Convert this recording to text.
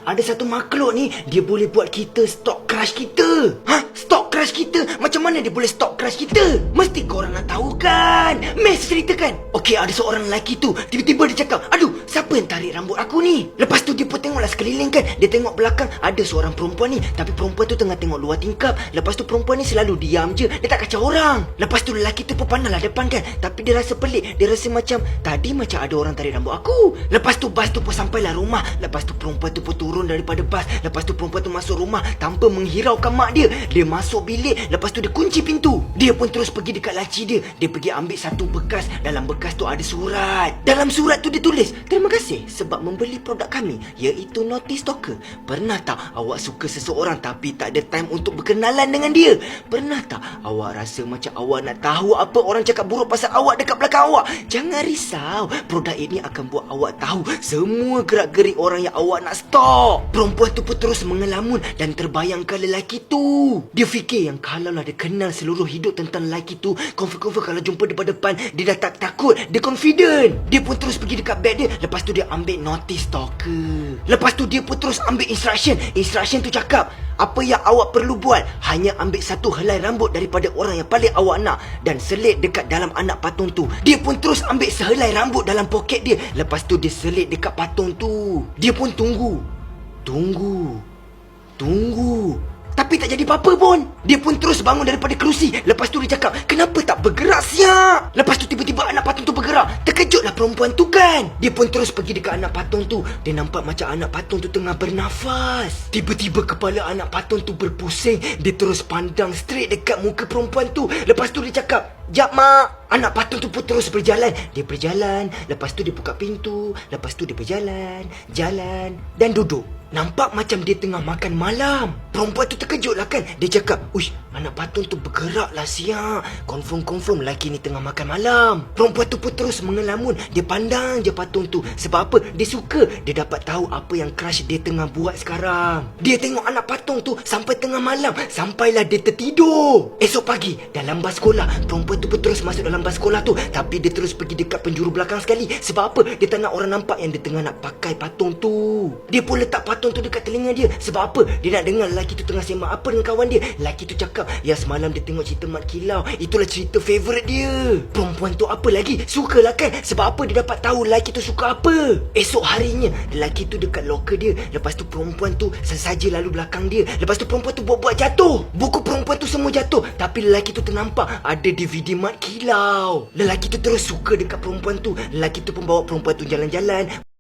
ada satu makhluk ni, dia boleh buat kita stalk crush kita. Stalk crush kita? Macam mana dia boleh stalk crush kita? Mesti korang nak tahu kan? Mes ceritakan. Okey, ada seorang lelaki tu, tiba-tiba dia cakap, aduh, siapa yang tarik rambut aku ni? Lepas tu dia pun tengoklah sekeliling kan. Dia tengok belakang, ada seorang perempuan ni, tapi perempuan tu tengah tengok luar tingkap. Lepas tu perempuan ni selalu diam je, dia tak kacau orang. Lepas tu lelaki tu pun pandanglah depan kan, tapi dia rasa pelik. Dia rasa macam, tadi macam ada orang tarik rambut aku. Lepas tu bas tu pun sampailah rumah. Lepas tu perempuan tu pun turun daripada bas. Lepas tu perempuan tu masuk rumah tanpa menghiraukan mak dia. Dia masuk bilik, lepas tu dia kunci pintu. Dia pun terus pergi dekat laci dia. Dia pergi ambil satu bekas. Dalam bekas tu ada surat. Dalam surat tu dia tulis, terima kasih sebab membeli produk kami, iaitu Naughty Stalker. Pernah tak awak suka seseorang tapi tak ada time untuk berkenalan dengan dia? Pernah tak awak rasa macam awak nak tahu apa orang cakap buruk pasal awak dekat belakang awak? Jangan risau, produk ini akan buat awak tahu semua gerak-gerik orang yang awak nak stalk. Perempuan tu pun terus mengelamun dan terbayangkan lelaki tu. Dia fikir yang kalaulah dia kenal seluruh hidup tentang lelaki tu, confirm kalau jumpa depan-depan, dia dah tak takut, dia confident. Dia pun terus pergi dekat beg dia. Lepas tu dia ambil Naughty Stalker. Lepas tu dia pun terus ambil instruction. Instruction tu cakap, apa yang awak perlu buat, hanya ambil satu helai rambut daripada orang yang paling awak nak dan selit dekat dalam anak patung tu. Dia pun terus ambil sehelai rambut dalam poket dia. Lepas tu dia selit dekat patung tu. Dia pun tunggu, tapi tak jadi apa-apa pun. Dia pun terus bangun daripada kerusi. Lepas tu dia cakap, kenapa tak bergerak siap? Lepas tu tiba-tiba anak patung tu bergerak. Terkejutlah perempuan tu kan. Dia pun terus pergi dekat anak patung tu. Dia nampak macam anak patung tu tengah bernafas. Tiba-tiba kepala anak patung tu berpusing. Dia terus pandang straight dekat muka perempuan tu. Lepas tu dia cakap, jap mak. Anak patung tu pun terus berjalan. Dia berjalan. Lepas tu dia buka pintu. Lepas tu dia berjalan, jalan dan duduk. Nampak macam dia tengah makan malam. Perempuan tu terkejut lah kan. Dia cakap, uish, anak patung tu bergerak lah siap. Confirm lelaki ni tengah makan malam. Perempuan tu pun terus mengelamun. Dia pandang je patung tu. Sebab apa? Dia suka. Dia dapat tahu apa yang crush dia tengah buat sekarang. Dia tengok anak patung tu sampai tengah malam. Sampailah dia tertidur. Esok pagi, dalam bas sekolah, perempuan tu pun terus masuk dalam bas sekolah tu. Tapi dia terus pergi dekat penjuru belakang sekali. Sebab apa? Dia tak nak orang nampak yang dia tengah nak pakai patung tu. Dia pun letak patung tu dekat telinga dia. Sebab apa? Dia nak dengar lelaki tu tengah sembang apa dengan kawan dia. Lelaki tu cakap, ya semalam dia tengok cerita Mat Kilau. Itulah cerita favourite dia. Perempuan tu apa lagi? Sukalah kan? Sebab apa? Dia dapat tahu lelaki tu suka apa. Esok harinya, lelaki tu dekat locker dia. Lepas tu perempuan tu sengaja lalu belakang dia. Lepas tu perempuan tu buat-buat jatuh. Buku perempuan tu semua jatuh. Tapi lelaki tu ternampak ada DVD Mat Kilau. Lelaki tu terus suka dekat perempuan tu. Lelaki tu pun bawa perempuan tu jalan-jalan.